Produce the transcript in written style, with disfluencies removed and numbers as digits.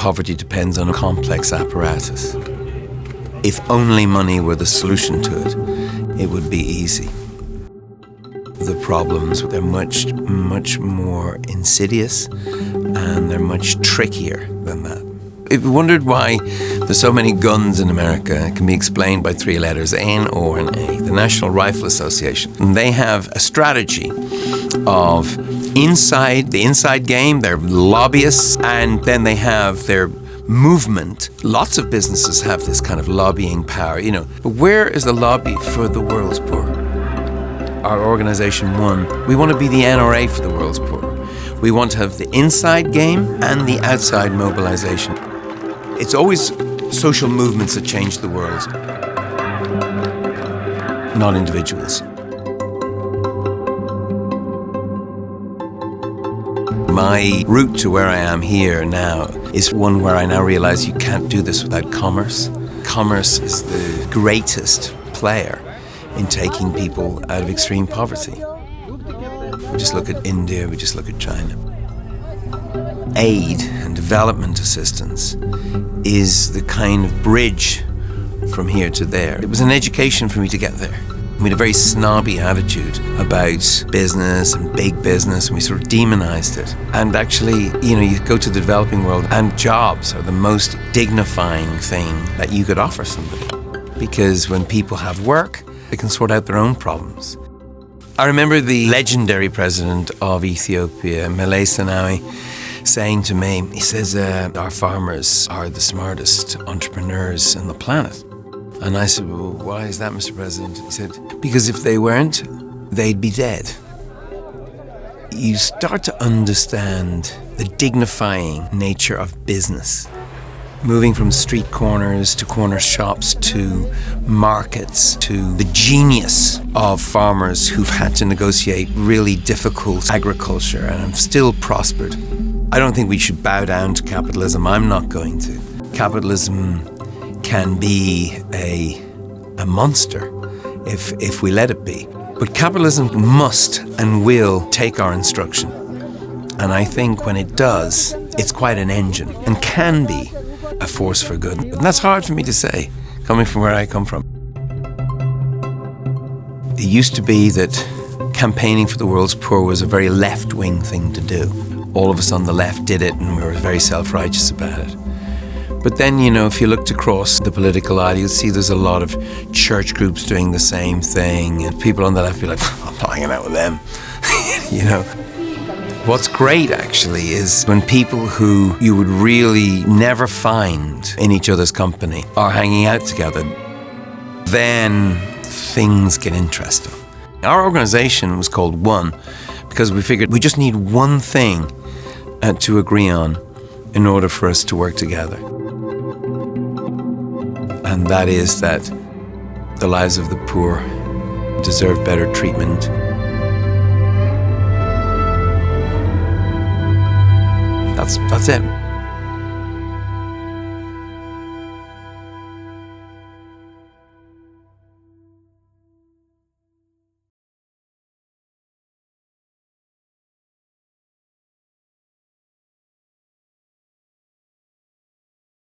Poverty depends on a complex apparatus. If only money were the solution to it, it would be easy. The problems, they're much, much more insidious, and they're much trickier than that. If you wondered why there's so many guns in America, it can be explained by three letters, N, O, and A, the National Rifle Association. And they have a strategy of the inside game, they're lobbyists, and then they have their movement. Lots of businesses have this kind of lobbying power, But where is the lobby for the world's poor? Our organization, One, we want to be the NRA for the world's poor. We want to have the inside game and the outside mobilization. It's always social movements that change the world, not individuals. My route to where I am here now is one where I now realize you can't do this without commerce. Commerce is the greatest player in taking people out of extreme poverty. We just look at India, we just look at China. Aid and development assistance is the kind of bridge from here to there. It was an education for me to get there. We had a very snobby attitude about business and big business, and we sort of demonized it. And actually, you go to the developing world, and jobs are the most dignifying thing that you could offer somebody. Because when people have work, they can sort out their own problems. I remember the legendary president of Ethiopia, Meles Zenawi, saying to me, he says, our farmers are the smartest entrepreneurs on the planet. And I said, well, why is that, Mr. President? He said, because if they weren't, they'd be dead. You start to understand the dignifying nature of business. Moving from street corners to corner shops to markets to the genius of farmers who've had to negotiate really difficult agriculture and have still prospered. I don't think we should bow down to capitalism. I'm not going to. Capitalism can be a monster if we let it be. But capitalism must and will take our instruction. And I think when it does, it's quite an engine and can be a force for good. And that's hard for me to say, coming from where I come from. It used to be that campaigning for the world's poor was a very left-wing thing to do. All of us on the left did it, and we were very self-righteous about it. But then, if you looked across the political aisle, you'll see there's a lot of church groups doing the same thing, and people on the left be like, I'm not hanging out with them, What's great, actually, is when people who you would really never find in each other's company are hanging out together, then things get interesting. Our organization was called One because we figured we just need one thing to agree on in order for us to work together. And that is that the lives of the poor deserve better treatment. That's it.